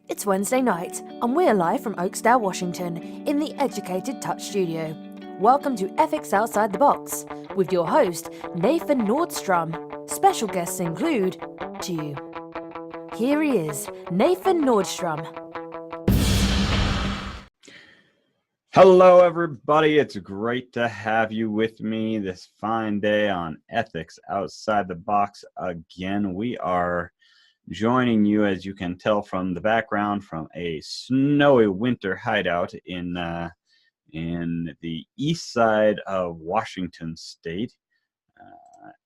It's Wednesday night, and we're live from Oakdale, Washington, in the Educated Touch studio. Welcome to Ethics Outside the Box, with your host, Nathan Nordstrom. Special guests include you. Here he is, Nathan Nordstrom. Hello, everybody. It's great to have you with me this fine day on Ethics Outside the Box. Again, we are joining you, as you can tell from the background, from a snowy winter hideout in the east side of Washington State,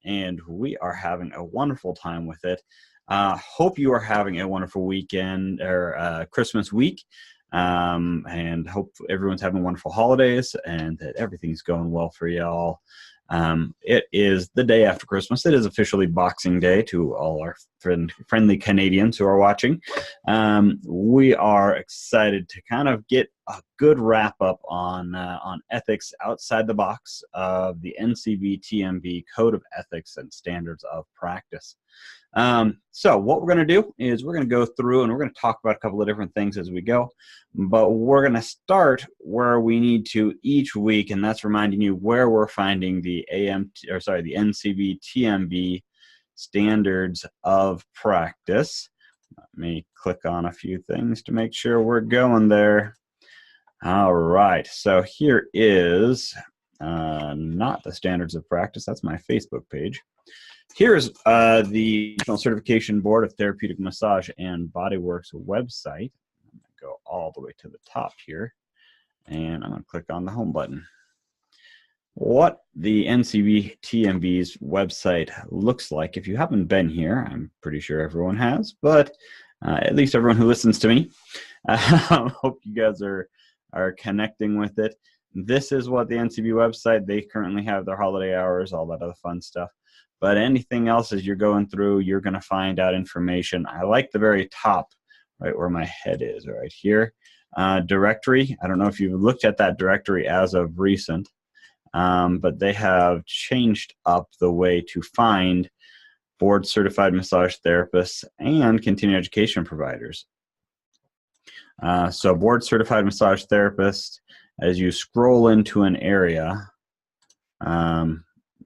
and we are having a wonderful time with it. Hope you are having a wonderful weekend or Christmas week. And hope everyone's having wonderful holidays and that everything's going well for y'all. It is the day after Christmas. It is officially Boxing Day to all our friendly Canadians who are watching. We are excited to kind of get a good wrap up on ethics outside the box of the NCBTMB Code of Ethics and Standards of Practice. So what we're going to do is we're going to go through and we're going to talk about a couple of different things as we go, but we're going to start where we need to each week, and that's reminding you where we're finding the the NCBTMB Standards of Practice. Let me click on a few things to make sure we're going there. All right, so here is not the Standards of Practice. That's my Facebook page. Here's the National Certification Board of Therapeutic Massage and Bodyworks website. I'm going to go all the way to the top here, and I'm going to click on the home button. What the NCBTMB's website looks like, if you haven't been here, I'm pretty sure everyone has, but at least everyone who listens to me, hope you guys are connecting with it. This is what the NCB website, they currently have their holiday hours, all that other fun stuff. But anything else as you're going through, you're going to find out information. I like the very top, right where my head is, right here. Directory. I don't know if you've looked at that directory as of recent, but they have changed up the way to find board-certified massage therapists and continuing education providers. So board-certified massage therapists, as you scroll into an area,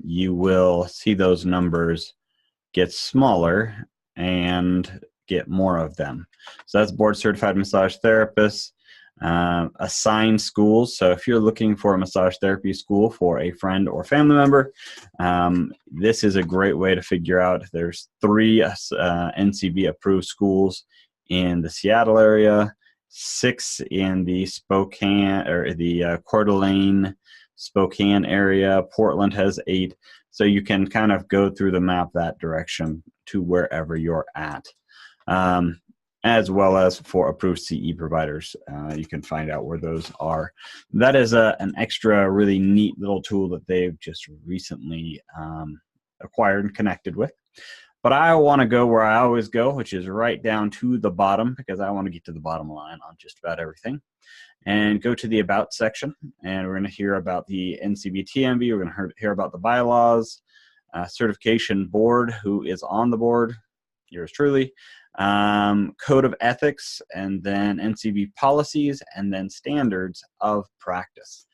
you will see those numbers get smaller and get more of them. So that's board certified massage therapists, assigned schools. So if you're looking for a massage therapy school for a friend or family member, this is a great way to figure out. There's 3 NCB approved schools in the Seattle area, 6 in the Spokane or the Coeur d'Alene, Spokane area. Portland has 8. So you can kind of go through the map that direction to wherever you're at. As well as for approved CE providers, you can find out where those are. That is an extra really neat little tool that they've just recently acquired and connected with. But I want to go where I always go, which is right down to the bottom, because I want to get to the bottom line on just about everything. And go to the About section, and we're going to hear about the NCBTMB. We're going to hear about the bylaws, certification board, who is on the board, yours truly, code of ethics, and then NCB policies, and then standards of practice.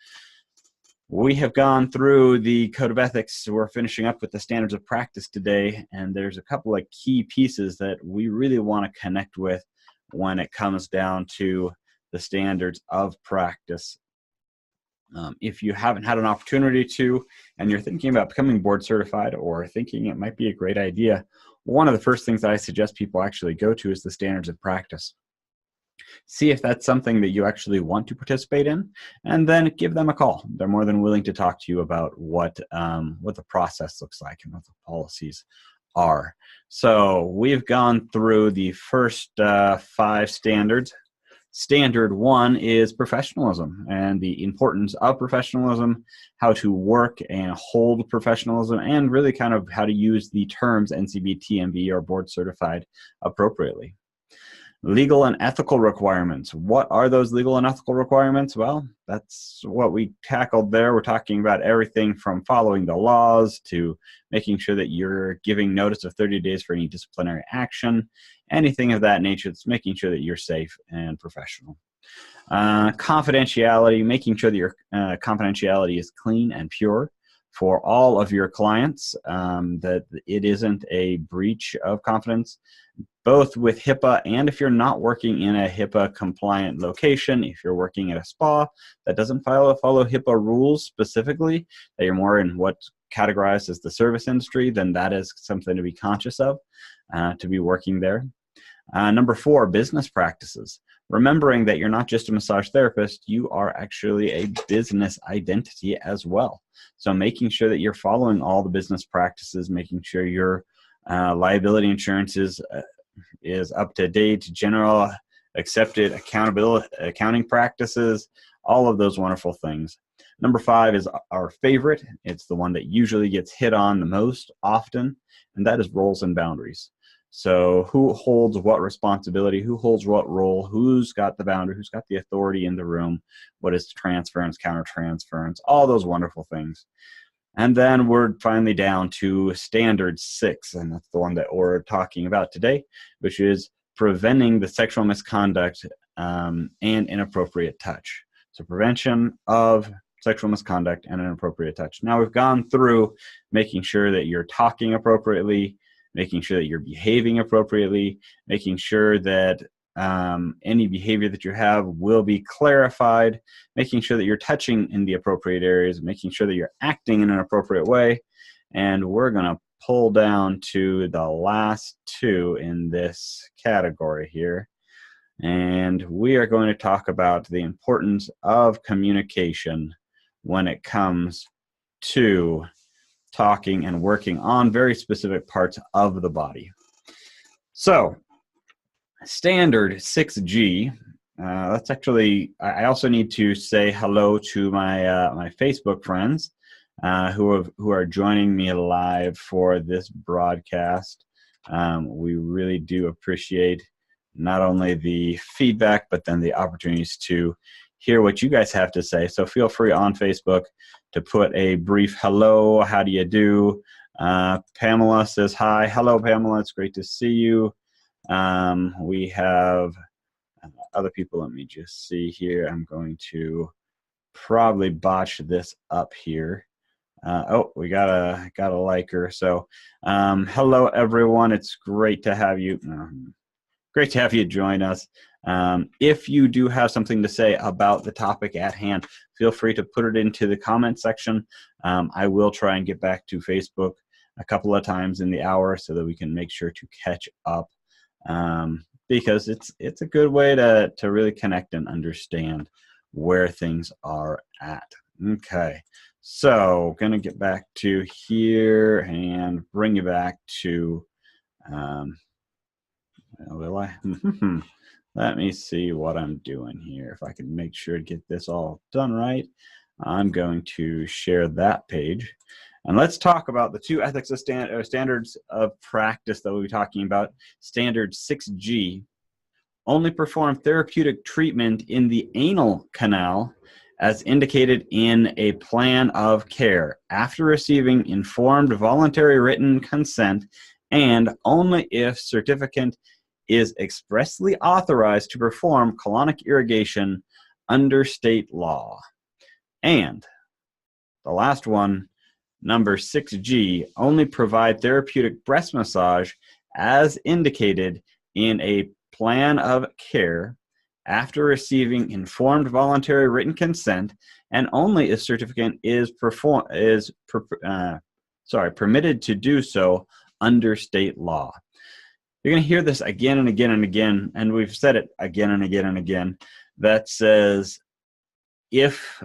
We have gone through the code of ethics. So we're finishing up with the standards of practice today, and there's a couple of key pieces that we really want to connect with when it comes down to the standards of practice. If you haven't had an opportunity to, and you're thinking about becoming board certified or thinking it might be a great idea, one of the first things that I suggest people actually go to is the standards of practice. See if that's something that you actually want to participate in, and then give them a call. They're more than willing to talk to you about what the process looks like and what the policies are. So we've gone through the first 5 standards. Standard 1 is professionalism and the importance of professionalism, how to work and hold professionalism, and really kind of how to use the terms NCBTMB or board certified appropriately. Legal and ethical requirements. What are those legal and ethical requirements? Well, that's what we tackled there. We're talking about everything from following the laws to making sure that you're giving notice of 30 days for any disciplinary action, anything of that nature. It's making sure that you're safe and professional. Confidentiality, making sure that your confidentiality is clean and pure for all of your clients, that it isn't a breach of confidence, both with HIPAA and if you're not working in a HIPAA compliant location. If you're working at a spa that doesn't follow HIPAA rules specifically, that you're more in what's categorized as the service industry, then that is something to be conscious of, to be working there. Number 4, business practices. Remembering that you're not just a massage therapist, you are actually a business identity as well. So making sure that you're following all the business practices, making sure your liability insurance is up to date, general accepted accounting practices, all of those wonderful things. Number 5 is our favorite. It's the one that usually gets hit on the most often, and that is roles and boundaries. So who holds what responsibility, who holds what role, who's got the boundary, who's got the authority in the room, what is transference, countertransference, all those wonderful things. And then we're finally down to standard 6, and that's the one that we're talking about today, which is preventing the sexual misconduct and inappropriate touch. So prevention of sexual misconduct and inappropriate touch. Now we've gone through making sure that you're talking appropriately, making sure that you're behaving appropriately, making sure that any behavior that you have will be clarified, making sure that you're touching in the appropriate areas, making sure that you're acting in an appropriate way. And we're going to pull down to the last 2 in this category here. And we are going to talk about the importance of communication when it comes to talking and working on very specific parts of the body. So standard 6G, that's actually, I also need to say hello to my my Facebook friends who are joining me live for this broadcast. We really do appreciate not only the feedback, but then the opportunities to hear what you guys have to say. So feel free on Facebook to put a brief hello, how do you do? Pamela says hi. Hello, Pamela. It's great to see you. We have other people. Let me just see here. I'm going to probably botch this up here. Oh, we got a liker. So hello, everyone. It's great to have you. Great to have you join us. If you do have something to say about the topic at hand, feel free to put it into the comment section. I will try and get back to Facebook a couple of times in the hour so that we can make sure to catch up, because it's a good way to really connect and understand where things are at. Okay, so gonna get back to here and bring you back to will I? Let me see what I'm doing here. If I can make sure to get this all done right, I'm going to share that page. And let's talk about the 2 ethics of standards of practice that we'll be talking about. Standard 6G, only perform therapeutic treatment in the anal canal as indicated in a plan of care after receiving informed voluntary written consent, and only if certificant is expressly authorized to perform colonic irrigation under state law. And the last one, number 6G, only provide therapeutic breast massage as indicated in a plan of care after receiving informed voluntary written consent, and only if certificant is permitted to do so under state law. You're going to hear this again and again and again, and we've said it again and again and again, that says if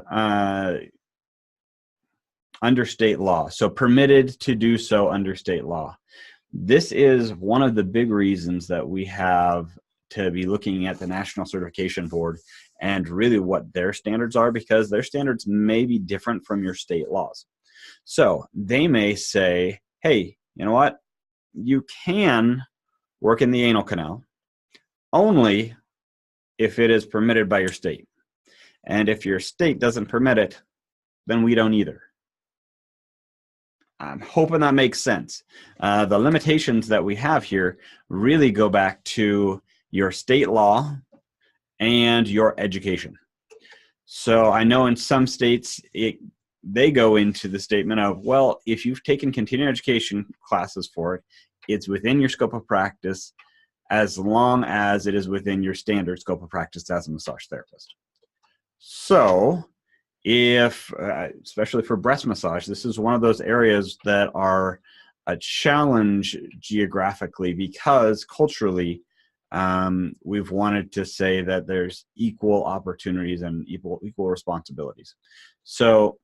under state law, so permitted to do so under state law. This is one of the big reasons that we have to be looking at the National Certification Board and really what their standards are, because their standards may be different from your state laws. So they may say, hey, you know what? You can work in the anal canal only if it is permitted by your state. And if your state doesn't permit it, then we don't either. I'm hoping that makes sense. The limitations that we have here really go back to your state law and your education. So I know in some states, they go into the statement of, well, if you've taken continuing education classes for it, it's within your scope of practice as long as it is within your standard scope of practice as a massage therapist. So if, especially for breast massage, this is one of those areas that are a challenge geographically because culturally, we've wanted to say that there's equal opportunities and equal responsibilities. So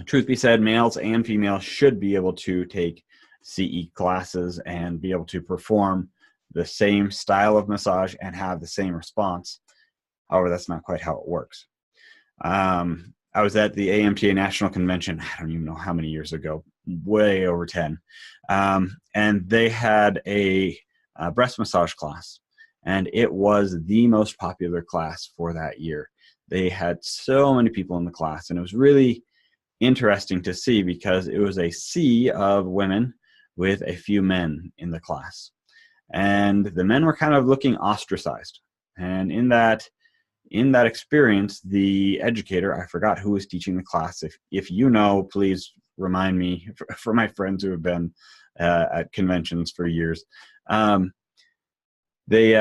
truth be said, males and females should be able to take CE classes and be able to perform the same style of massage and have the same response. However, that's not quite how it works. I was at the AMTA National Convention, I don't even know how many years ago, way over 10. And they had a breast massage class, and it was the most popular class for that year. They had so many people in the class, and it was really interesting to see because it was a sea of women with a few men in the class. And the men were kind of looking ostracized. And in that experience, the educator, I forgot who was teaching the class. If you know, please remind me, for my friends who have been at conventions for years. They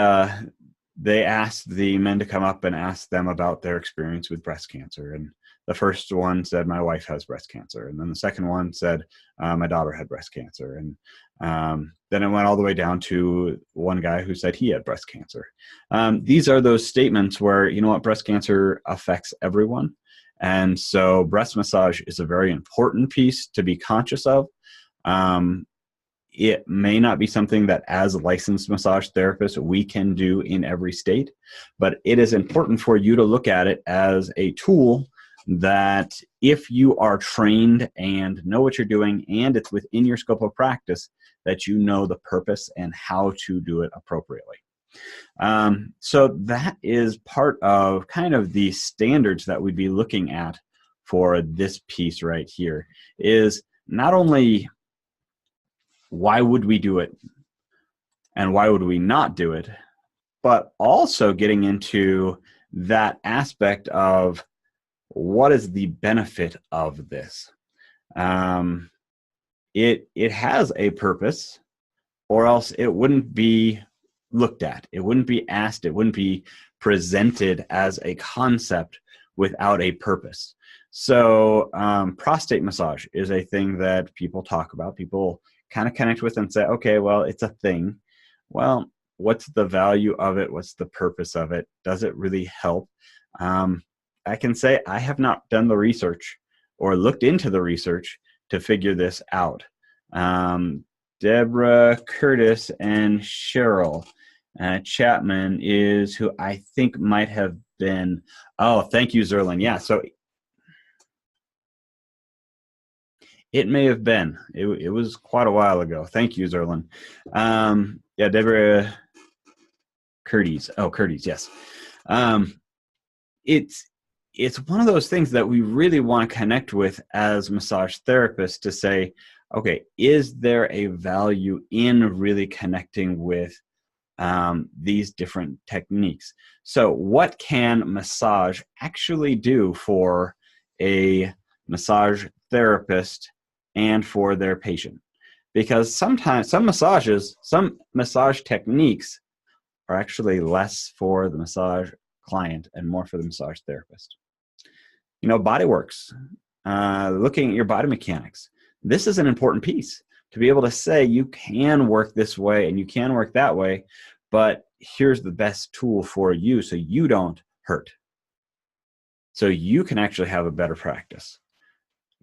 asked the men to come up and ask them about their experience with breast cancer. And the first one said, my wife has breast cancer. And then the second one said, my daughter had breast cancer. And then it went all the way down to one guy who said he had breast cancer. These are those statements where, you know what, breast cancer affects everyone. And so breast massage is a very important piece to be conscious of. It may not be something that as licensed massage therapists we can do in every state, but it is important for you to look at it as a tool that if you are trained and know what you're doing and it's within your scope of practice, that you know the purpose and how to do it appropriately. So that is part of kind of the standards that we'd be looking at for this piece right here, is not only why would we do it and why would we not do it, but also getting into that aspect of what is the benefit of this. It has a purpose, or else it wouldn't be looked at. It wouldn't be asked. It wouldn't be presented as a concept without a purpose. So prostate massage is a thing that people talk about. People kind of connect with and say, okay, well, it's a thing. Well, what's the value of it? What's the purpose of it? Does it really help? I can say I have not done the research or looked into the research to figure this out. Deborah, Curtis, and Cheryl Chapman is who I think might have been. Oh, thank you, Zerlin. Yeah, so it may have been. It was quite a while ago. Thank you, Zerlin. Yeah, Deborah Curtis. Oh, Curtis, yes. It's one of those things that we really want to connect with as massage therapists to say, okay, is there a value in really connecting with these different techniques? So what can massage actually do for a massage therapist and for their patient? Because sometimes some massage techniques are actually less for the massage client and more for the massage therapist. You know, body works, looking at your body mechanics. This is an important piece to be able to say you can work this way and you can work that way, but here's the best tool for you so you don't hurt. So you can actually have a better practice.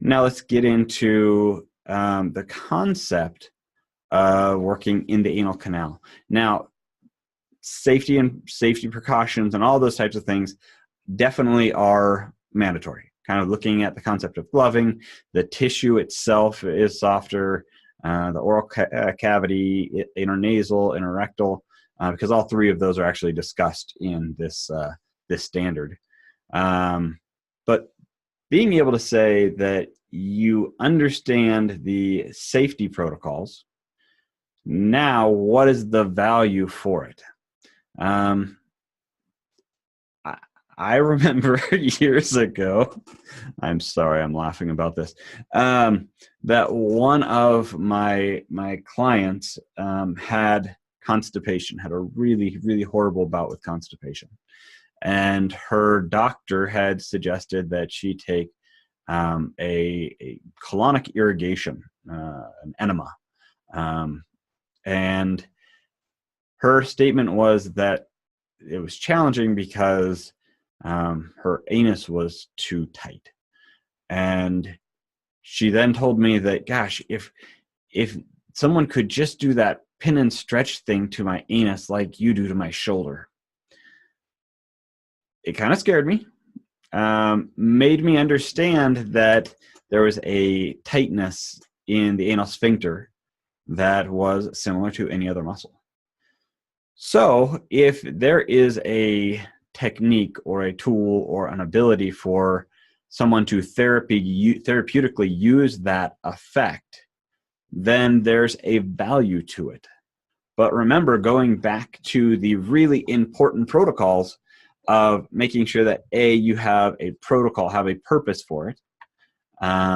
Now let's get into the concept of working in the anal canal. Now, safety and safety precautions and all those types of things definitely are mandatory. Kind of looking at the concept of gloving, the tissue itself is softer, the oral cavity, intranasal, interrectal, because all three of those are actually discussed in this standard. But being able to say that you understand the safety protocols, now what is the value for it? I remember years ago, I'm sorry, I'm laughing about this, that one of my clients had constipation, had a really, really horrible bout with constipation. And her doctor had suggested that she take a colonic irrigation, an enema. And her statement was that it was challenging because her anus was too tight. And she then told me that, gosh, if someone could just do that pin and stretch thing to my anus like you do to my shoulder, it kind of scared me, made me understand that there was a tightness in the anal sphincter that was similar to any other muscle. So if there is a technique or a tool or an ability for someone to therapeutically use that effect, then there's a value to it. But remember, going back to the really important protocols of making sure that you have a protocol, have a purpose for it,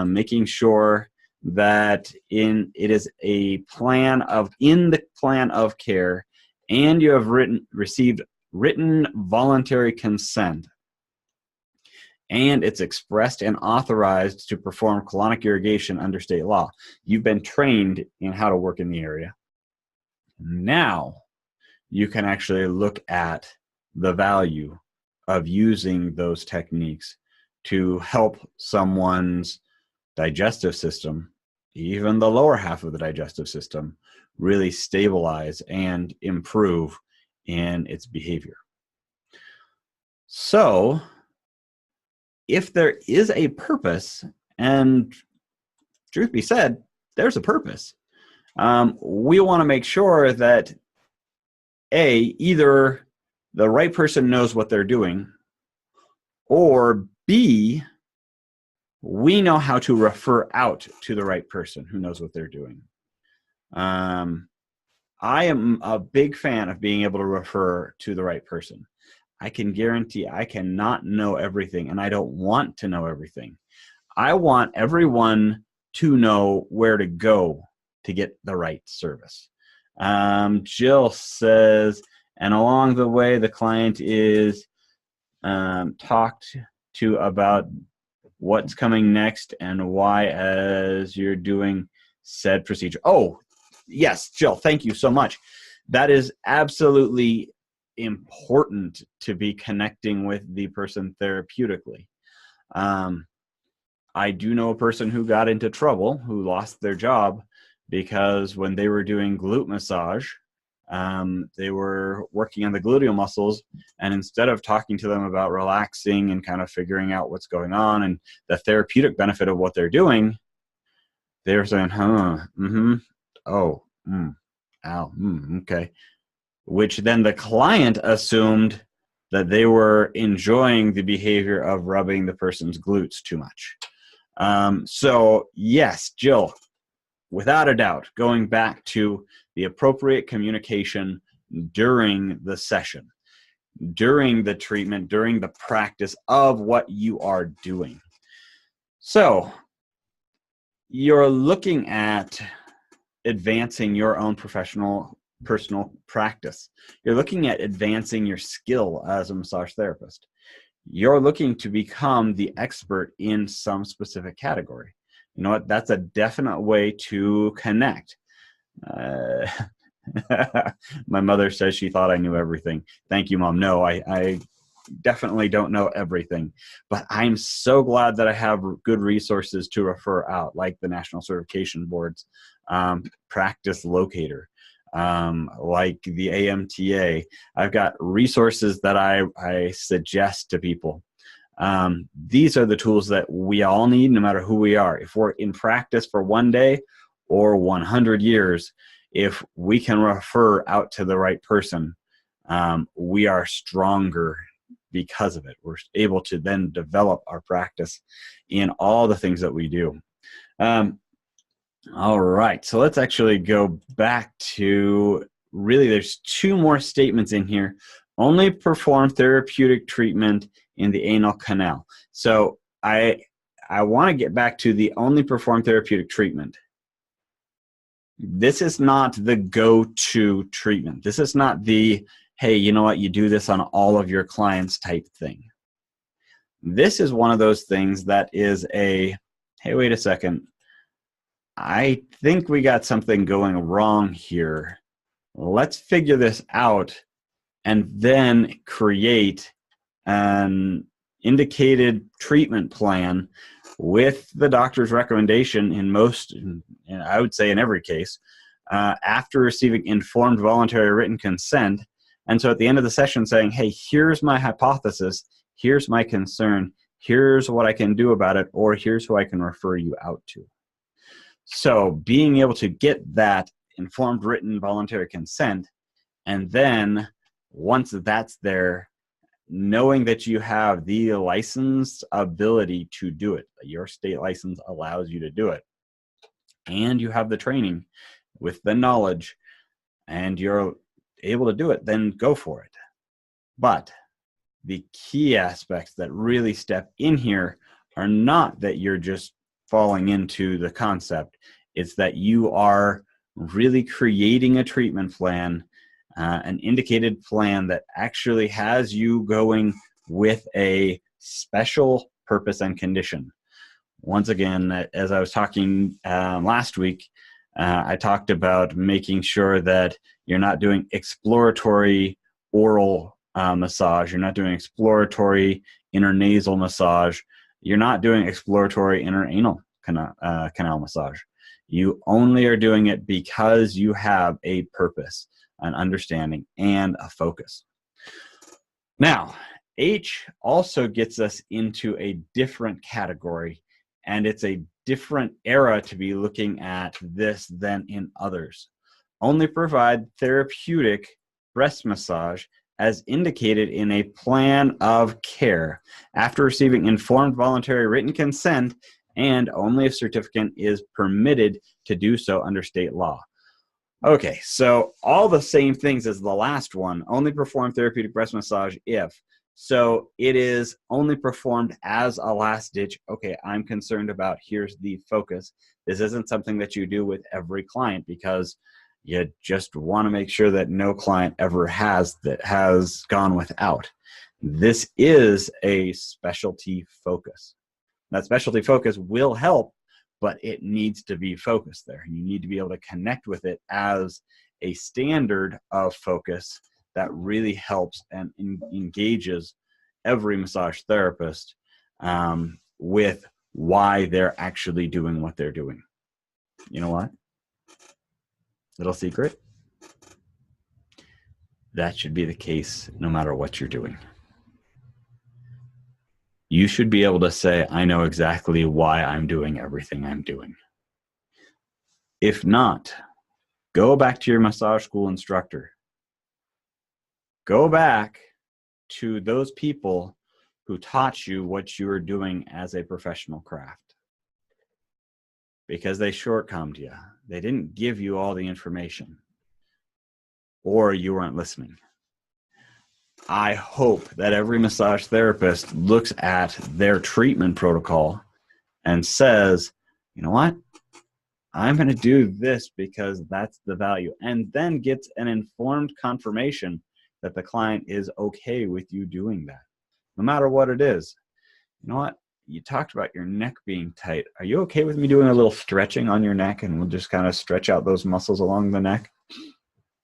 making sure that it is a plan in the plan of care, and you have received written voluntary consent, and it's expressed and authorized to perform colonic irrigation under state law. You've been trained in how to work in the area. Now you can actually look at the value of using those techniques to help someone's digestive system, even the lower half of the digestive system, really stabilize and improve in its behavior. So if there is a purpose, and truth be said, there's a purpose, we want to make sure that either the right person knows what they're doing, or B, we know how to refer out to the right person who knows what they're doing. I am a big fan of being able to refer to the right person. I can guarantee I cannot know everything, and I don't want to know everything. I want everyone to know where to go to get the right service. Jill says, and along the way, the client is talked to about what's coming next and why as you're doing said procedure. Oh, yes, Jill, thank you so much. That is absolutely important, to be connecting with the person therapeutically. I do know a person who got into trouble, who lost their job because when they were doing glute massage, they were working on the gluteal muscles, and instead of talking to them about relaxing and kind of figuring out what's going on and the therapeutic benefit of what they're doing, they were saying, okay. Which then the client assumed that they were enjoying the behavior of rubbing the person's glutes too much. So yes, Jill, without a doubt, going back to the appropriate communication during the session, during the treatment, during the practice of what you are doing. So you're looking at advancing your own personal practice. You're looking at advancing your skill as a massage therapist. You're looking to become the expert in some specific category. You know what? That's a definite way to connect. My mother says she thought I knew everything. Thank you, Mom. No, I definitely don't know everything, but I'm so glad that I have good resources to refer out, like the National Certification Board's practice locator, like the AMTA. I've got resources that I suggest to people. These are the tools that we all need, no matter who we are. If we're in practice for one day or 100 years, if we can refer out to the right person, we are stronger because of it. We're able to then develop our practice in all the things that we do. All right, so let's actually go back to, really there's two more statements in here. Only perform therapeutic treatment in the anal canal. So I want to get back to the only perform therapeutic treatment. This is not the go-to treatment. This is not the, hey, you know what, you do this on all of your clients type thing. This is one of those things that is a, hey, wait a second, I think we got something going wrong here. Let's figure this out and then create an indicated treatment plan with the doctor's recommendation in most, I would say in every case, after receiving informed voluntary written consent. And so at the end of the session saying, hey, here's my hypothesis, here's my concern, here's what I can do about it, or here's who I can refer you out to. So being able to get that informed written voluntary consent, and then once that's there, knowing that you have the licensed ability to do it, your state license allows you to do it, and you have the training with the knowledge, and you're able to do it, then go for it. But the key aspects that really step in here are not that you're just falling into the concept. It's that you are really creating a treatment plan, an indicated plan that actually has you going with a special purpose and condition. Once again, as I was talking last week, I talked about making sure that you're not doing exploratory oral massage, you're not doing exploratory intranasal massage, you're not doing exploratory interanal canal massage. You only are doing it because you have a purpose, an understanding, and a focus. Now, H also gets us into a different category, and it's a different era to be looking at this than in others. Only provide therapeutic breast massage as indicated in a plan of care after receiving informed voluntary written consent, and only if certificant is permitted to do so under state law. Okay, so all the same things as the last one, only perform therapeutic breast massage if. So it is only performed as a last ditch. Okay, I'm concerned about, here's the focus. This isn't something that you do with every client because you just want to make sure that no client ever has gone without. This is a specialty focus. That specialty focus will help, but it needs to be focused there. You need to be able to connect with it as a standard of focus that really helps and engages every massage therapist with why they're actually doing what they're doing. You know what? Little secret. That should be the case no matter what you're doing. You should be able to say, I know exactly why I'm doing everything I'm doing. If not, go back to your massage school instructor. Go back to those people who taught you what you were doing as a professional craft. Because they shortcomed you. They didn't give you all the information. Or you weren't listening. I hope that every massage therapist looks at their treatment protocol and says, you know what? I'm going to do this because that's the value. And then gets an informed confirmation that the client is okay with you doing that, no matter what it is. You know what? You talked about your neck being tight. Are you okay with me doing a little stretching on your neck, and we'll just kind of stretch out those muscles along the neck?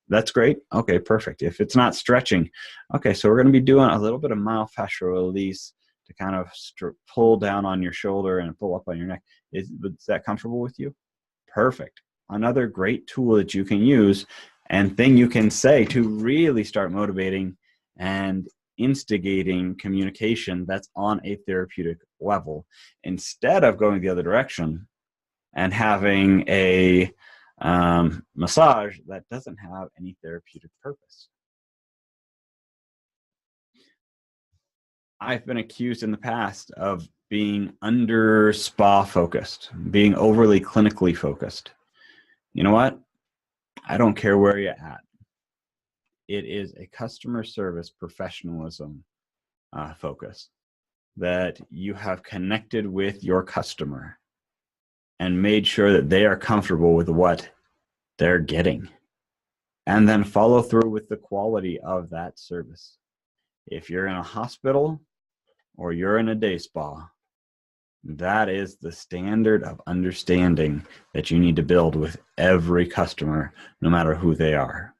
That's great. Okay, perfect. If it's not stretching, okay, so we're going to be doing a little bit of myofascial release to kind of pull down on your shoulder and pull up on your neck. Is that comfortable with you? Perfect. Another great tool that you can use and thing you can say to really start motivating and instigating communication that's on a therapeutic level, instead of going the other direction and having a massage that doesn't have any therapeutic purpose. I've been accused in the past of being under spa focused, being overly clinically focused. You know what? I don't care where you're at. It is a customer service professionalism focus, that you have connected with your customer and made sure that they are comfortable with what they're getting, and then follow through with the quality of that service. If you're in a hospital or you're in a day spa, that is the standard of understanding that you need to build with every customer, no matter who they are.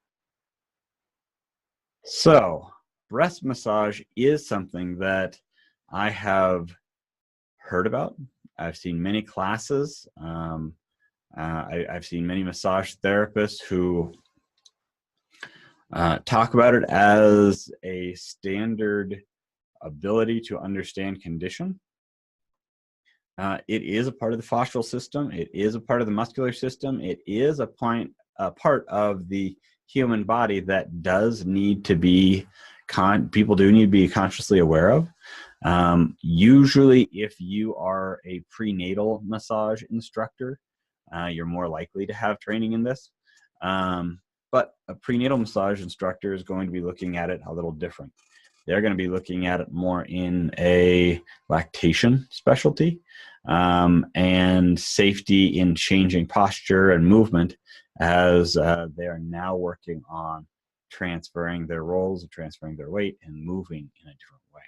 So, breast massage is something that I have heard about. I've seen many classes. I've seen many massage therapists who talk about it as a standard ability to understand condition. It is a part of the fascial system. It is a part of the muscular system. It is a part of the human body that does need to be, people do need to be consciously aware of. Usually, if you are a prenatal massage instructor, you're more likely to have training in this. But a prenatal massage instructor is going to be looking at it a little different. They're going to be looking at it more in a lactation specialty, and safety in changing posture and movement, as they are now working on transferring their roles, transferring their weight, and moving in a different way.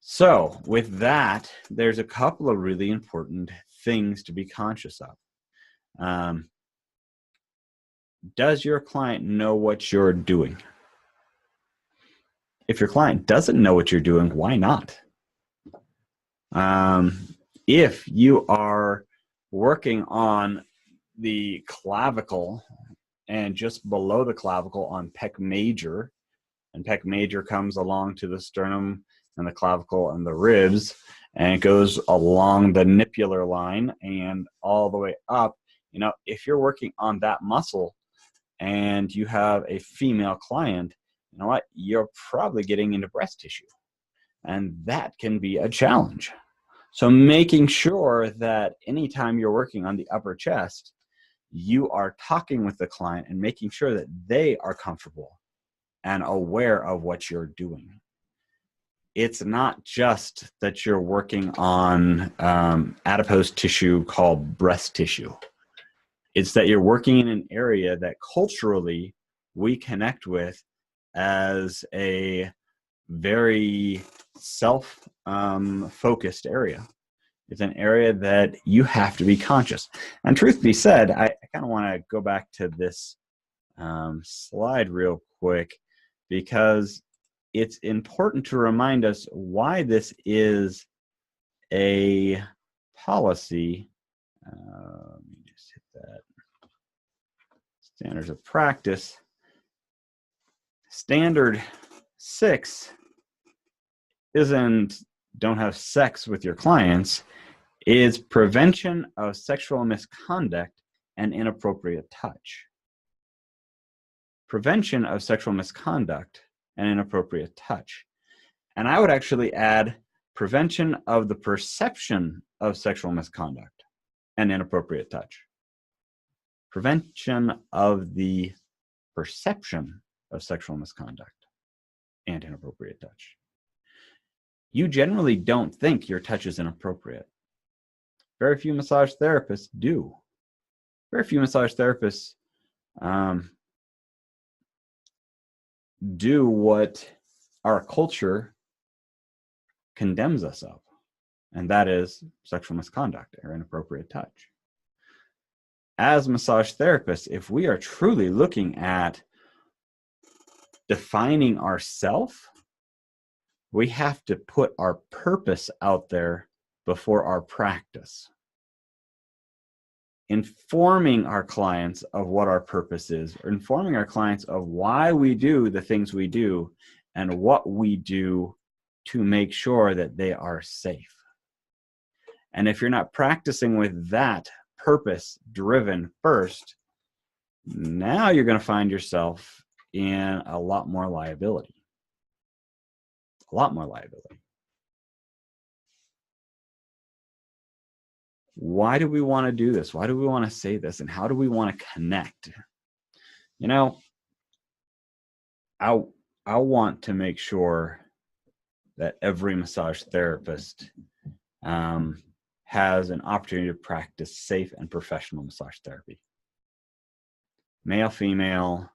So with that, there's a couple of really important things to be conscious of. Does your client know what you're doing? If your client doesn't know what you're doing, why not? If you are working on the clavicle and just below the clavicle on pec major, and pec major comes along to the sternum and the clavicle and the ribs, and it goes along the nipular line and all the way up, if you're working on that muscle and you have a female client, you know what? You're probably getting into breast tissue, and that can be a challenge. So making sure that anytime you're working on the upper chest, you are talking with the client and making sure that they are comfortable and aware of what you're doing. It's not just that you're working on adipose tissue called breast tissue. It's that you're working in an area that culturally we connect with as a very self-focused area. It's an area that you have to be conscious. And truth be said, I kind of want to go back to this slide real quick, because it's important to remind us why this is a policy. Let me just hit that. Standards of practice. Standard 6 isn't don't have sex with your clients, is prevention of sexual misconduct and inappropriate touch. Prevention of sexual misconduct and inappropriate touch. And I would actually add prevention of the perception of sexual misconduct and inappropriate touch. Prevention of the perception of sexual misconduct and inappropriate touch. You generally don't think your touch is inappropriate. Very few massage therapists do. Very few massage therapists do what our culture condemns us of, and that is sexual misconduct or inappropriate touch. As massage therapists, if we are truly looking at defining ourself, we have to put our purpose out there before our practice. Informing our clients of what our purpose is, or informing our clients of why we do the things we do and what we do to make sure that they are safe. And if you're not practicing with that purpose driven first, now you're going to find yourself in a lot more liability. A lot more liability. Why do we want to do this? Why do we want to say this? And how do we want to connect? You know, I want to make sure that every massage therapist has an opportunity to practice safe and professional massage therapy. Male, female,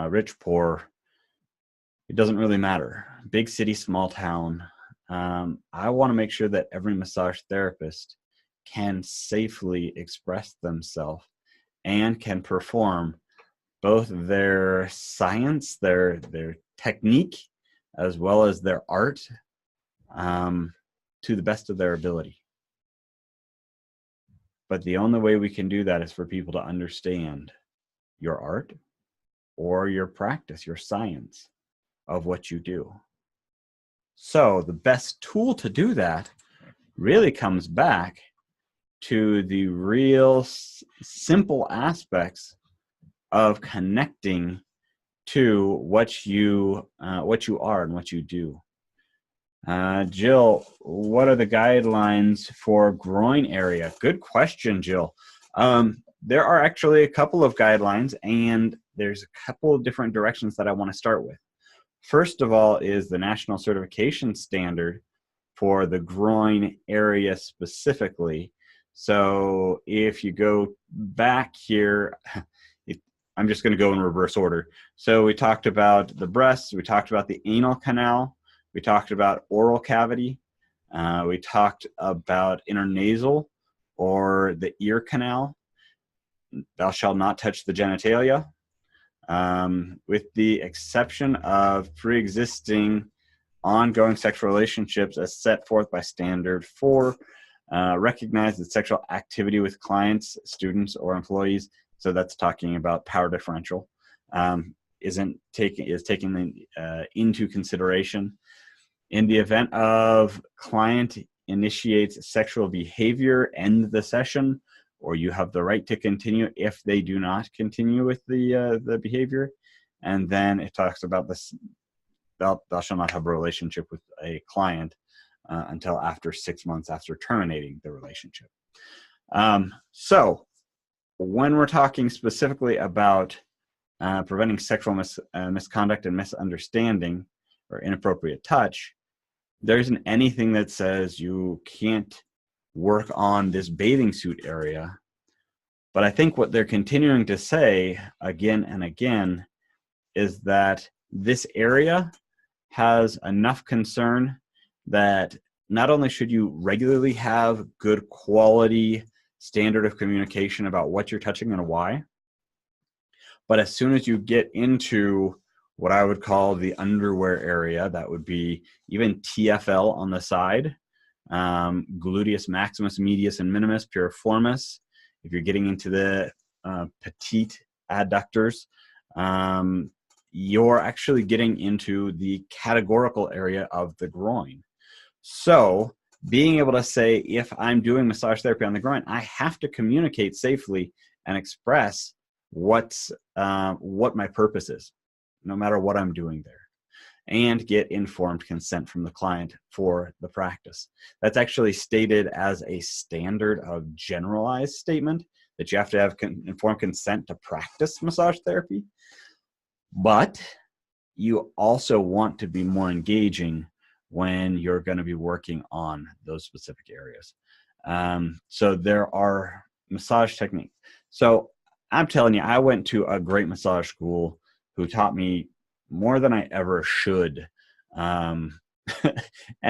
rich, poor, it doesn't really matter. Big city, small town. I want to make sure that every massage therapist can safely express themselves and can perform both their science, their technique, as well as their art to the best of their ability. But the only way we can do that is for people to understand your art or your practice, your science of what you do. So the best tool to do that really comes back to the real simple aspects of connecting to what you are and what you do. Jill, what are the guidelines for groin area? Good question, Jill. There are actually a couple of guidelines, and there's a couple of different directions that I want to start with. First of all is the National Certification Standard for the groin area specifically. So if you go back here, I'm just going to go in reverse order. So we talked about the breasts, we talked about the anal canal, we talked about oral cavity, we talked about intranasal or the ear canal. Thou shalt not touch the genitalia, with the exception of pre-existing ongoing sexual relationships as set forth by Standard 4. Recognize that sexual activity with clients, students, or employees, so that's talking about power differential, is taken into consideration. In the event of client initiates sexual behavior, end the session, or you have the right to continue if they do not continue with the behavior. And then it talks about this, thou shalt not have a relationship with a client until after 6 months after terminating the relationship. So when we're talking specifically about preventing sexual misconduct and misunderstanding or inappropriate touch, there isn't anything that says you can't work on this bathing suit area. But I think what they're continuing to say again and again is that this area has enough concern that not only should you regularly have good quality standard of communication about what you're touching and why, but as soon as you get into what I would call the underwear area, that would be even TFL on the side, gluteus maximus, medius, and minimus, piriformis. If you're getting into the petite adductors, you're actually getting into the categorical area of the groin. So being able to say, if I'm doing massage therapy on the groin, I have to communicate safely and express what my purpose is, no matter what I'm doing there, and get informed consent from the client for the practice. That's actually stated as a standard of generalized statement, that you have to have informed consent to practice massage therapy. But you also want to be more engaging when you're going to be working on those specific areas. So there are massage techniques. So I'm telling you, I went to a great massage school who taught me more than I ever should, and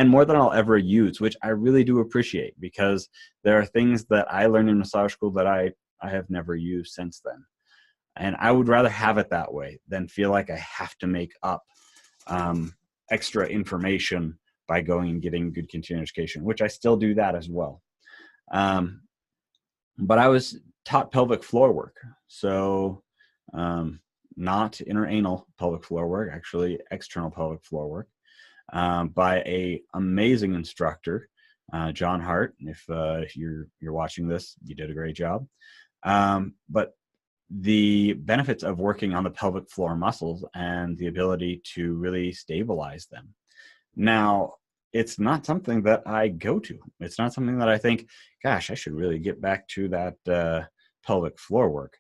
more than I'll ever use, which I really do appreciate, because there are things that I learned in massage school that I have never used since then. And I would rather have it that way than feel like I have to make up extra information by going and getting good continuing education, which I still do that as well. But I was taught pelvic floor work. So not interanal pelvic floor work, actually external pelvic floor work, by an amazing instructor John Hart. If you're watching this, you did a great job. But the benefits of working on the pelvic floor muscles and the ability to really stabilize them. Now, it's not something that I go to. It's not something that I think, gosh, I should really get back to that pelvic floor work.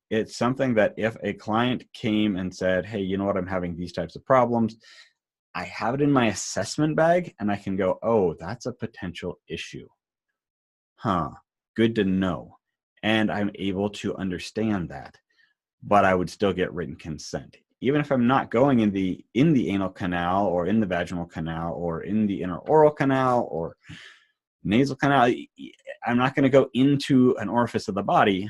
It's something that if a client came and said, hey, you know what, I'm having these types of problems, I have it in my assessment bag and I can go, oh, that's a potential issue. Good to know. And I'm able to understand that, but I would still get written consent. Even if I'm not going in the anal canal or in the vaginal canal or in the inner oral canal or nasal canal, I'm not going to go into an orifice of the body,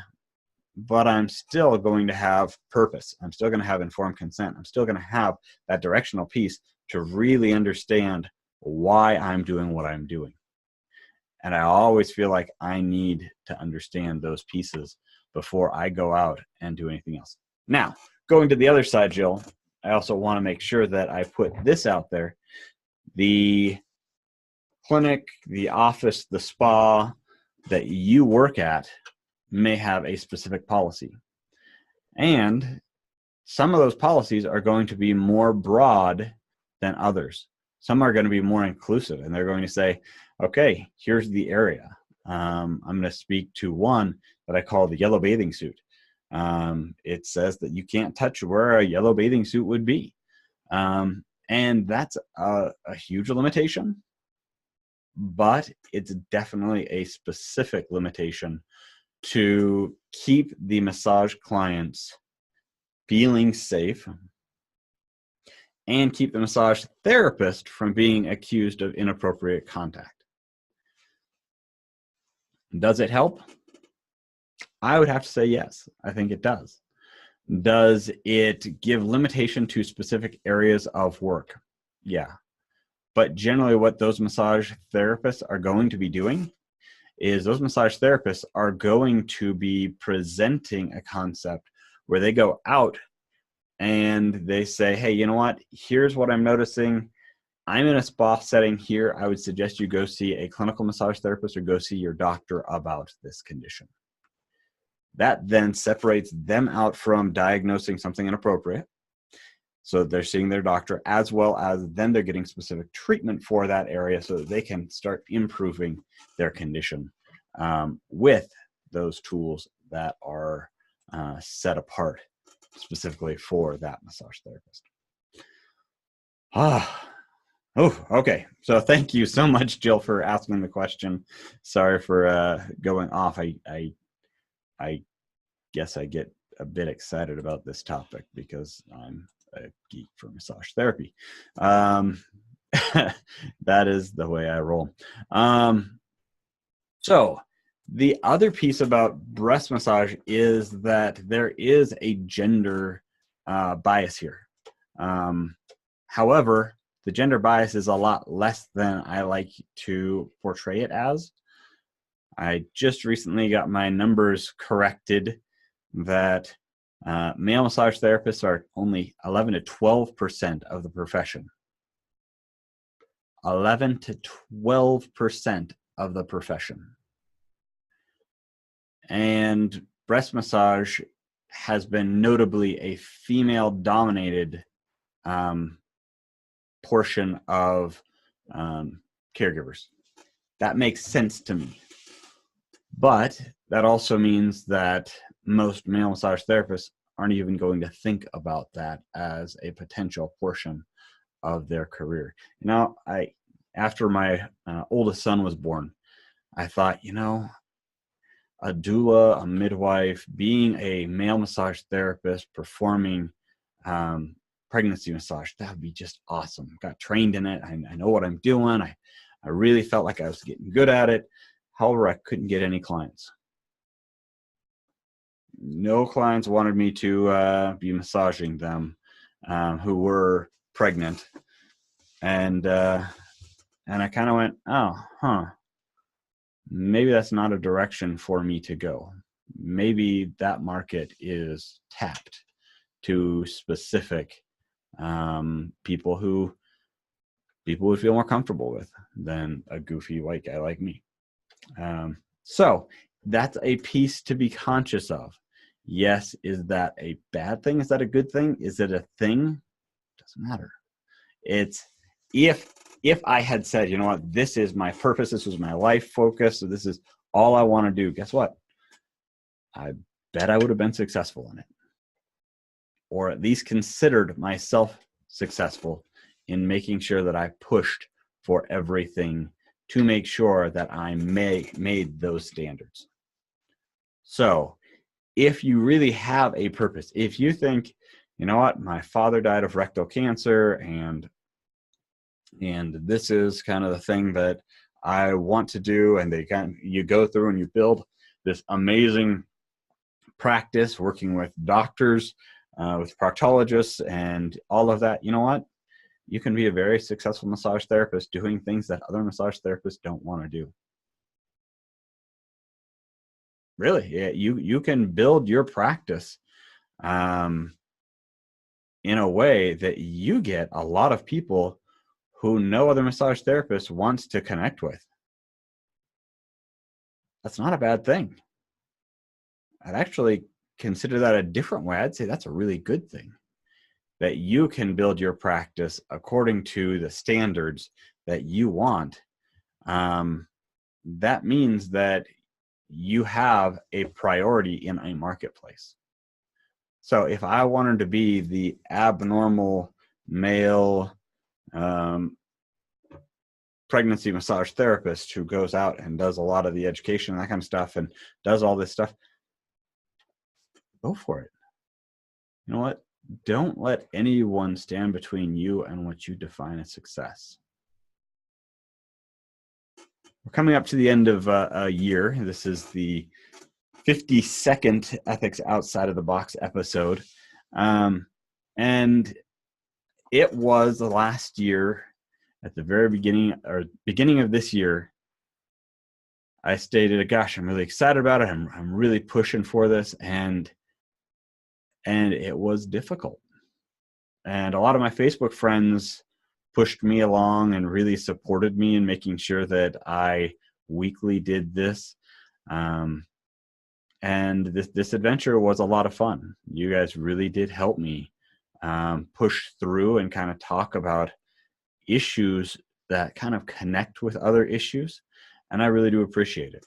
but I'm still going to have purpose. I'm still going to have informed consent. I'm still going to have that directional piece to really understand why I'm doing what I'm doing. And I always feel like I need to understand those pieces before I go out and do anything else. Now, going to the other side, Jill, I also want to make sure that I put this out there. The clinic, the office, the spa that you work at may have a specific policy. And some of those policies are going to be more broad than others. Some are going to be more inclusive, and they're going to say, okay, here's the area. I'm going to speak to one that I call the yellow bathing suit. It says that you can't touch where a yellow bathing suit would be. And that's a huge limitation, but it's definitely a specific limitation to keep the massage clients feeling safe and keep the massage therapist from being accused of inappropriate contact. Does it help? I would have to say yes. I think it does. Does it give limitation to specific areas of work? Yeah. But generally what those massage therapists are going to be doing is those massage therapists are going to be presenting a concept where they go out and they say, hey, you know what? Here's what I'm noticing. I'm in a spa setting here. I would suggest you go see a clinical massage therapist or go see your doctor about this condition. That then separates them out from diagnosing something inappropriate. So they're seeing their doctor, as well as then they're getting specific treatment for that area so that they can start improving their condition with those tools that are set apart specifically for that massage therapist. Oh, okay. So thank you so much, Jill, for asking the question. Sorry for going off. I guess I get a bit excited about this topic because I'm a geek for massage therapy. That is the way I roll. So the other piece about breast massage is that there is a gender bias here. However, the gender bias is a lot less than I like to portray it as. I just recently got my numbers corrected that male massage therapists are only 11 to 12% of the profession. 11 to 12% of the profession. And breast massage has been notably a female-dominated portion of caregivers. That makes sense to me. But that also means that most male massage therapists aren't even going to think about that as a potential portion of their career. You know, after my oldest son was born, I thought, you know, a doula, a midwife, being a male massage therapist, performing pregnancy massage, that would be just awesome. Got trained in it. I know what I'm doing. I really felt like I was getting good at it. However, I couldn't get any clients. No clients wanted me to be massaging them who were pregnant. And I kind of went, oh, maybe that's not a direction for me to go. Maybe that market is tapped to specific people who people would feel more comfortable with than a goofy white guy like me. So that's a piece to be conscious of. Yes, is that a bad thing? Is that a good thing? Is it a thing? Doesn't matter. It's if I had said, you know what, this is my purpose, this was my life focus, so this is all I want to do, guess what? I bet I would have been successful in it. Or at least considered myself successful in making sure that I pushed for everything to make sure that I made those standards. So if you really have a purpose, if you think, you know what, my father died of rectal cancer, and this is kind of the thing that I want to do, and you go through and you build this amazing practice working with doctors, with proctologists and all of that, you know what? You can be a very successful massage therapist doing things that other massage therapists don't want to do. Really, yeah, you can build your practice in a way that you get a lot of people who no other massage therapist wants to connect with. That's not a bad thing. I'd actually consider that a different way. I'd say that's a really good thing, that you can build your practice according to the standards that you want. That means that you have a priority in a marketplace. So if I wanted to be the abnormal male pregnancy massage therapist who goes out and does a lot of the education and that kind of stuff and does all this stuff, go for it. You know what? Don't let anyone stand between you and what you define as success. We're coming up to the end of a year. This is the 52nd Ethics Outside of the Box episode. And it was the last year, at the very beginning of this year, I stated, gosh, I'm really excited about it. I'm really pushing for this. And it was difficult. And a lot of my Facebook friends pushed me along and really supported me in making sure that I weekly did this. And this adventure was a lot of fun. You guys really did help me push through and kind of talk about issues that kind of connect with other issues. And I really do appreciate it.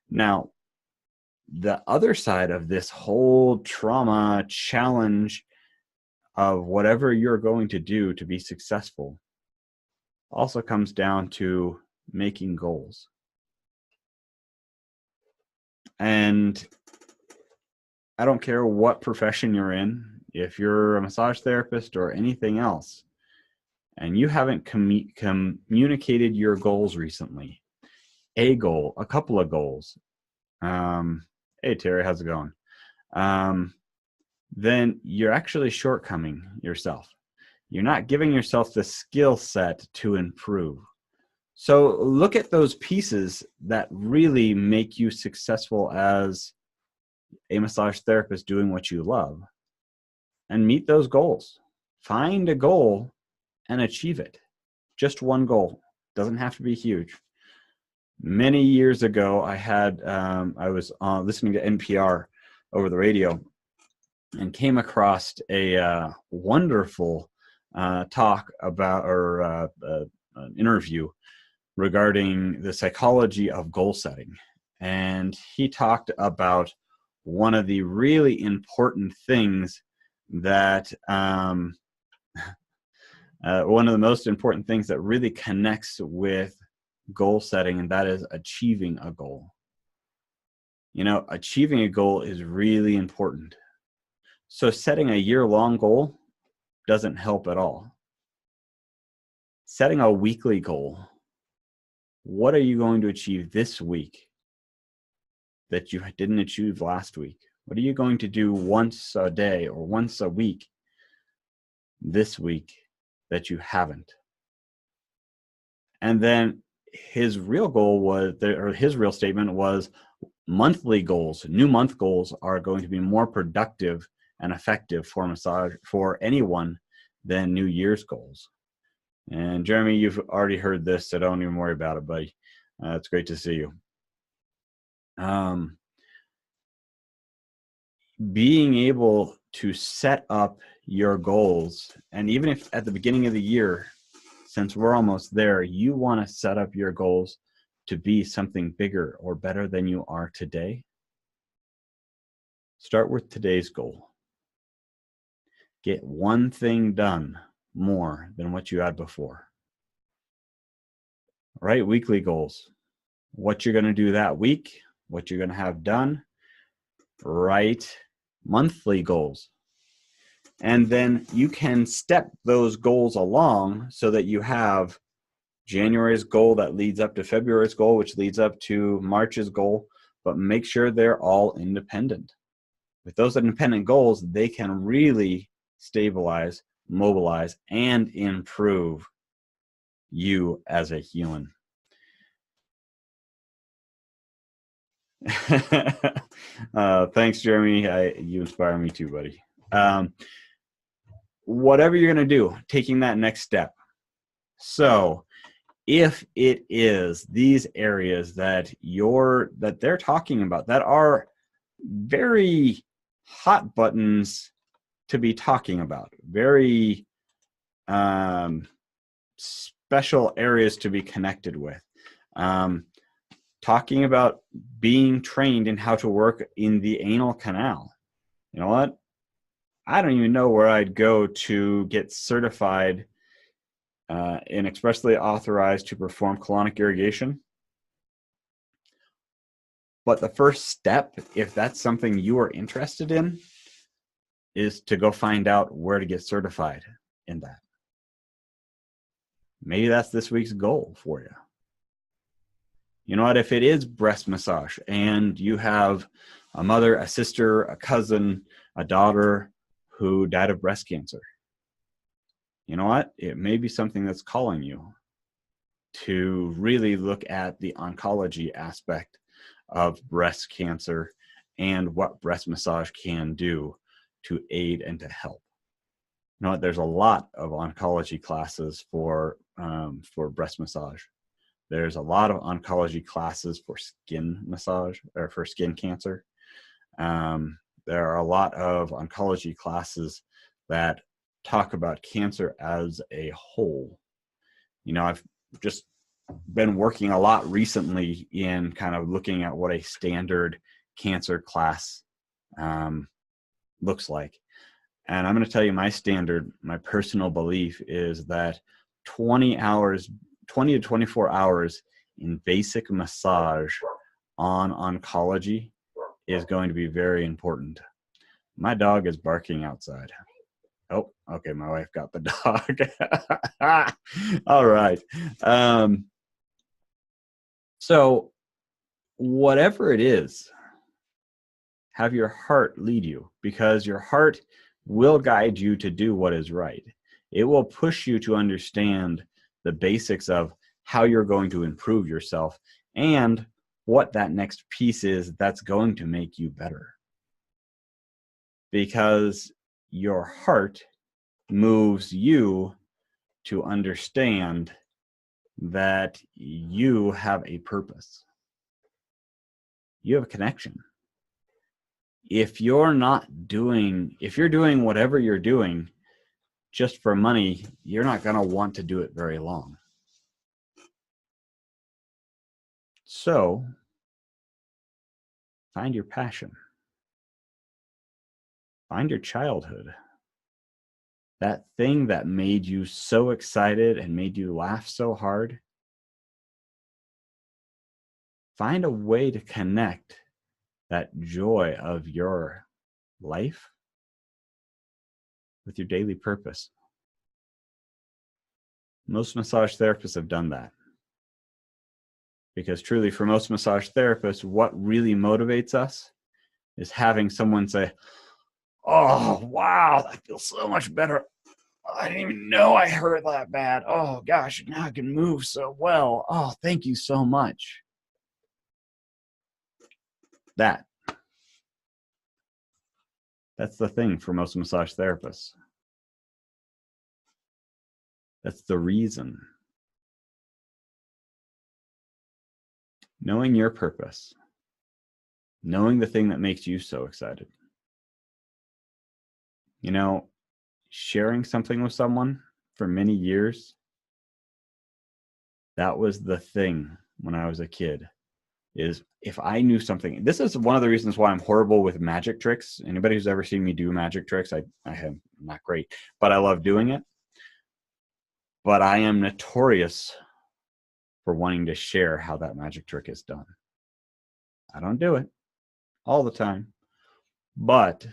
Now, the other side of this whole trauma challenge of whatever you're going to do to be successful also comes down to making goals. And I don't care what profession you're in, if you're a massage therapist or anything else, and you haven't communicated your goals recently, a goal, a couple of goals, hey Terry, how's it going? Then you're actually shortcoming yourself. You're not giving yourself the skill set to improve. So look at those pieces that really make you successful as a massage therapist doing what you love, and meet those goals. Find a goal and achieve it. Just one goal. Doesn't have to be huge. Many years ago, I was listening to NPR over the radio and came across a wonderful talk about, or an interview regarding the psychology of goal setting. And he talked about one of the really important things that one of the most important things that really connects with goal setting, and that is achieving a goal. You know, achieving a goal is really important. So setting a year-long goal doesn't help at all. Setting a weekly goal. What are you going to achieve this week that you didn't achieve last week? What are you going to do once a day or once a week this week that you haven't? And then his real goal was, or his real statement was, monthly goals, new month goals are going to be more productive and effective for massage for anyone than New Year's goals. And Jeremy, you've already heard this, so don't even worry about it, buddy. It's great to see you. Being able to set up your goals, and even if at the beginning of the year, since we're almost there, you want to set up your goals to be something bigger or better than you are today, start with today's goal. Get one thing done more than what you had before. Right? Weekly goals. What you're going to do that week, what you're going to have done. Write monthly goals. And then you can step those goals along so that you have January's goal that leads up to February's goal, which leads up to March's goal, but make sure they're all independent. With those independent goals, they can really stabilize, mobilize, and improve you as a human. Thanks, Jeremy. You inspire me too, buddy. Whatever you're going to do, taking that next step. So if it is these areas that they're talking about that are very hot buttons to be talking about, very special areas to be connected with, talking about being trained in how to work in the anal canal. You know what? I don't even know where I'd go to get certified and expressly authorized to perform colonic irrigation. But the first step, if that's something you are interested in, is to go find out where to get certified in that. Maybe that's this week's goal for you. You know what? If it is breast massage and you have a mother, a sister, a cousin, a daughter who died of breast cancer, you know what? It may be something that's calling you to really look at the oncology aspect of breast cancer and what breast massage can do to aid and to help. You know what? There's a lot of oncology classes for breast massage. There's a lot of oncology classes for skin massage or for skin cancer. There are a lot of oncology classes that talk about cancer as a whole. You know, I've just been working a lot recently in kind of looking at what a standard cancer class looks like. And I'm going to tell you my personal belief is that 20 to 24 hours in basic massage on oncology is going to be very important. My dog is barking outside. Oh, okay, my wife got the dog. All right. So whatever it is, have your heart lead you, because your heart will guide you to do what is right. It will push you to understand the basics of how you're going to improve yourself and what that next piece is that's going to make you better. Because your heart moves you to understand that you have a purpose. You have a connection. If you're doing whatever you're doing just for money, you're not going to want to do it very long. So, find your passion. Find your childhood. That thing that made you so excited and made you laugh so hard. Find a way to connect that joy of your life with your daily purpose. Most massage therapists have done that. Because truly, for most massage therapists, what really motivates us is having someone say, "Oh, wow, that feels so much better. I didn't even know I hurt that bad. Oh, gosh, now I can move so well. Oh, thank you so much." That's the thing for most massage therapists. That's the reason. Knowing your purpose, knowing the thing that makes you so excited. You know, sharing something with someone for many years, that was the thing when I was a kid, is if I knew something. This is one of the reasons why I'm horrible with magic tricks. Anybody who's ever seen me do magic tricks, I'm not great, but I love doing it. But I am notorious for wanting to share how that magic trick is done. I don't do it all the time, but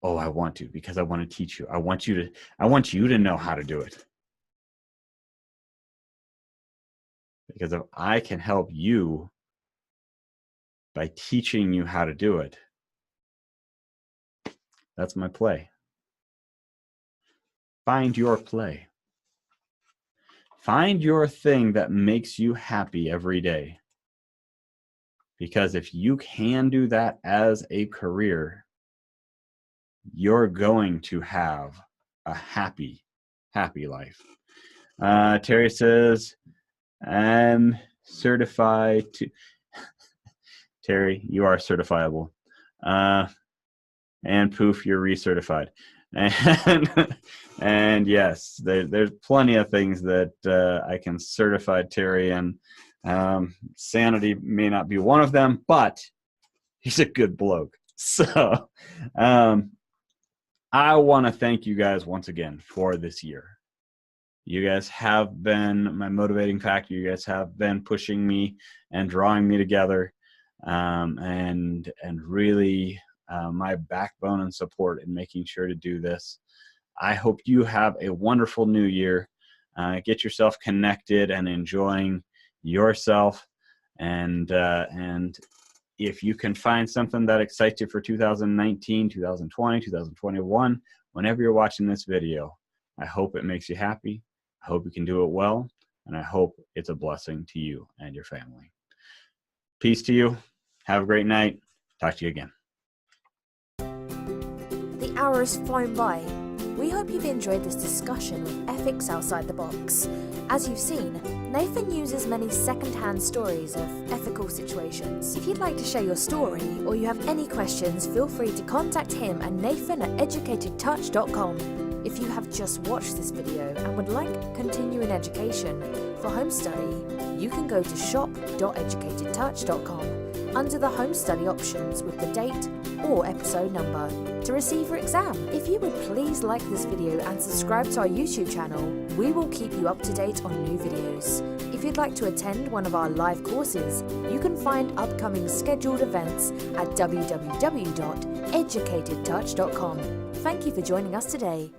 I want to, because I want to teach you. I want you to know how to do it. Because if I can help you by teaching you how to do it, that's my play. Find your play. Find your thing that makes you happy every day. Because if you can do that as a career, you're going to have a happy life. Terry says, I'm certified to... Terry, you are certifiable. And poof, you're recertified. And yes, there's plenty of things that I can certify Terry in. Sanity may not be one of them, but he's a good bloke. So I want to thank you guys once again for this year. You guys have been my motivating factor. You guys have been pushing me and drawing me together, and really my backbone and support in making sure to do this. I hope you have a wonderful new year. Get yourself connected and enjoying yourself. And if you can find something that excites you for 2019, 2020, 2021, whenever you're watching this video, I hope it makes you happy. I hope you can do it well. And I hope it's a blessing to you and your family. Peace to you. Have a great night. Talk to you again. The hour has flown by. We hope you've enjoyed this discussion with Ethics Outside the Box. As you've seen, Nathan uses many second-hand stories of ethical situations. If you'd like to share your story or you have any questions, feel free to contact him at nathan@educatedtouch.com. If you have just watched this video and would like continuing education for home study, you can go to shop.educatedtouch.com under the home study options with the date or episode number to receive your exam. If you would please like this video and subscribe to our YouTube channel, we will keep you up to date on new videos. If you'd like to attend one of our live courses, you can find upcoming scheduled events at www.educatedtouch.com. Thank you for joining us today.